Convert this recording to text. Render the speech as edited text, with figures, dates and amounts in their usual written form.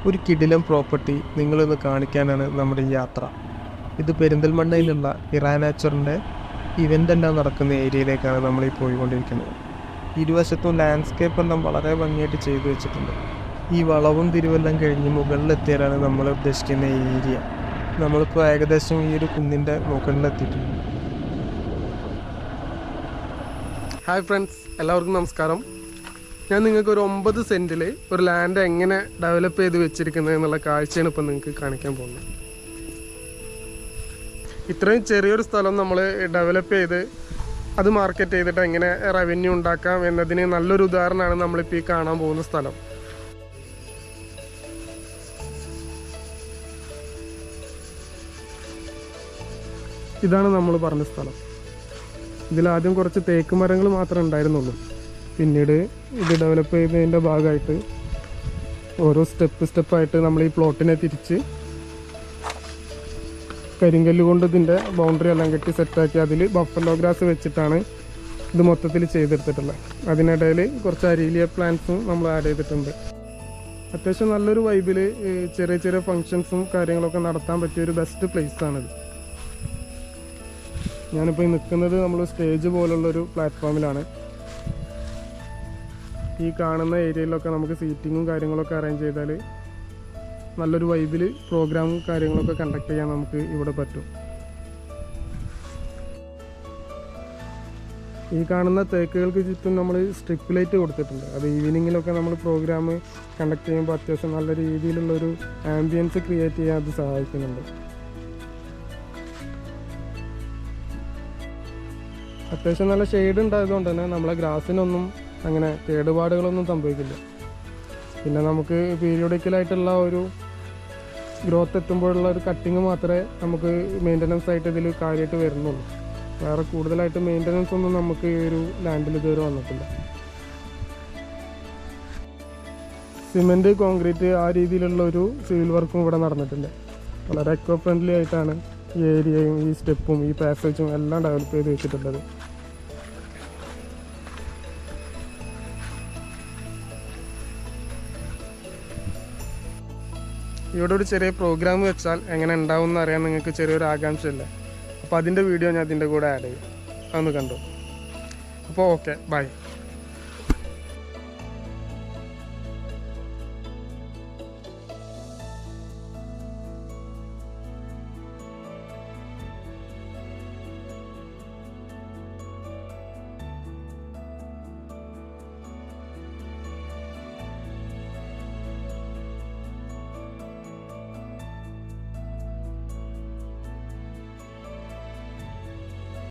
ഒരു കിടിലം പ്രോപ്പർട്ടി നിങ്ങളൊന്ന് കാണിക്കാനാണ് നമ്മുടെ ഈ യാത്ര. ഇത് പെരിന്തൽമണ്ണയിലുള്ള ഇറാനാച്ചുറിൻ്റെ ഇവൻ്റ് എല്ലാം നടക്കുന്ന ഏരിയയിലേക്കാണ് നമ്മളീ പോയിക്കൊണ്ടിരിക്കുന്നത്. ഇരുവശത്തും ലാൻഡ്സ്കേപ്പ് എല്ലാം വളരെ ഭംഗിയായിട്ട് ചെയ്തു വെച്ചിട്ടുണ്ട്. ഈ വളവും തിരുവെല്ലാം കഴിഞ്ഞ് മുകളിലെത്തിയാലാണ് നമ്മൾ ഉദ്ദേശിക്കുന്ന ഏരിയ. നമ്മളിപ്പോൾ ഏകദേശം ഈ ഒരു കുന്നിൻ്റെ മുകളിലെത്തിയിട്ടുണ്ട്. ഹായ് ഫ്രണ്ട്സ്, എല്ലാവർക്കും നമസ്കാരം. ഞാൻ നിങ്ങൾക്ക് ഒരു 9 സെൻറ്റിൽ ഒരു ലാൻഡ് എങ്ങനെ ഡെവലപ്പ് ചെയ്ത് വെച്ചിരിക്കുന്നത് എന്നുള്ള കാഴ്ചയാണ് ഇപ്പോൾ നിങ്ങൾക്ക് കാണിക്കാൻ പോകുന്നത്. ഇത്രയും ചെറിയൊരു സ്ഥലം നമ്മൾ ഡെവലപ്പ് ചെയ്ത് അത് മാർക്കറ്റ് ചെയ്തിട്ട് എങ്ങനെ റവന്യൂ ഉണ്ടാക്കാം എന്നതിന് നല്ലൊരു ഉദാഹരണമാണ് നമ്മളിപ്പോൾ ഈ കാണാൻ പോകുന്ന സ്ഥലം. ഇതാണ് നമ്മൾ പറഞ്ഞ സ്ഥലം. ഇതിലാദ്യം കുറച്ച് തേക്ക് മരങ്ങൾ മാത്രമേ ഉണ്ടായിരുന്നുള്ളൂ. പിന്നീട് ഇത് ഡെവലപ്പ് ചെയ്തതിൻ്റെ ഭാഗമായിട്ട് ഓരോ സ്റ്റെപ്പായിട്ട് നമ്മൾ ഈ പ്ലോട്ടിനെ തിരിച്ച് കരിങ്കല്ല് കൊണ്ട് ഇതിൻ്റെ ബൗണ്ടറി എല്ലാം കെട്ടി സെറ്റാക്കി അതിൽ ബഫല്ലോ ഗ്രാസ് വെച്ചിട്ടാണ് ഇത് മൊത്തത്തിൽ ചെയ്തെടുത്തിട്ടുള്ളത്. അതിനിടയിൽ കുറച്ച് അരീലിയ പ്ലാന്റ്സും നമ്മൾ ആഡ് ചെയ്തിട്ടുണ്ട്. അത്യാവശ്യം നല്ലൊരു വൈബിൽ ചെറിയ ചെറിയ ഫങ്ഷൻസും കാര്യങ്ങളൊക്കെ നടത്താൻ പറ്റിയൊരു ബെസ്റ്റ് പ്ലേസാണിത്. ഞാനിപ്പോൾ നിൽക്കുന്നത് നമ്മൾ സ്റ്റേജ് പോലുള്ളൊരു പ്ലാറ്റ്ഫോമിലാണ്. ഈ കാണുന്ന ഏരിയയിലൊക്കെ നമുക്ക് സീറ്റിങ്ങും കാര്യങ്ങളൊക്കെ അറേഞ്ച് ചെയ്താൽ നല്ലൊരു വൈബിൽ പ്രോഗ്രാമും കാര്യങ്ങളൊക്കെ കണ്ടക്ട് ചെയ്യാൻ നമുക്ക് ഇവിടെ പറ്റും. ഈ കാണുന്ന തേക്കുകൾക്ക് ചുറ്റും നമ്മൾ സ്ട്രിപ്പ് ലൈറ്റ് കൊടുത്തിട്ടുണ്ട്. അത് ഈവനിങ്ങിലൊക്കെ നമ്മൾ പ്രോഗ്രാം കണ്ടക്ട് ചെയ്യുമ്പോൾ അത്യാവശ്യം നല്ല രീതിയിലുള്ളൊരു ആംബിയൻസ് ക്രിയേറ്റ് ചെയ്യാൻ അത് സഹായിക്കുന്നുണ്ട്. അത്യാവശ്യം നല്ല ഷെയ്ഡ് ഉണ്ടായതുകൊണ്ട് തന്നെ നമ്മളെ ഗ്രാസിനൊന്നും അങ്ങനെ കേടുപാടുകളൊന്നും സംഭവിക്കില്ല. പിന്നെ നമുക്ക് പീരിയോഡിക്കലായിട്ടുള്ള ഒരു ഗ്രോത്ത് എത്തുമ്പോഴുള്ള ഒരു കട്ടിങ് മാത്രമേ നമുക്ക് മെയിൻ്റനൻസ് ആയിട്ട് ഇതിൽ കാര്യമായിട്ട് വരുന്നുള്ളൂ. വേറെ കൂടുതലായിട്ട് മെയിൻ്റനൻസ് ഒന്നും നമുക്ക് ഈ ഒരു ലാൻഡിൽ ഇതുവരെ വന്നിട്ടില്ല. സിമെൻറ്റ്, കോൺക്രീറ്റ് ആ രീതിയിലുള്ള ഒരു സിവിൽ വർക്കും ഇവിടെ നടന്നിട്ടില്ല. വളരെ എക്കോ ഫ്രണ്ട്ലി ആയിട്ടാണ് ഈ ഏരിയയും ഈ സ്റ്റെപ്പും ഈ പാസേജും എല്ലാം ഡെവലപ്പ് ചെയ്ത് വെച്ചിട്ടുള്ളത്. ഇവിടെ ഒരു ചെറിയ പ്രോഗ്രാം വെച്ചാൽ എങ്ങനെ ഉണ്ടാവും എന്ന് അറിയാൻ നിങ്ങൾക്ക് ചെറിയൊരു ആകാംക്ഷയില്ല. അപ്പോൾ അതിൻ്റെ വീഡിയോ ഞാൻ അതിൻ്റെ കൂടെ ആഡ് ചെയ്യും. അതൊന്ന് കണ്ടു. അപ്പോൾ ഓക്കെ, ബൈ.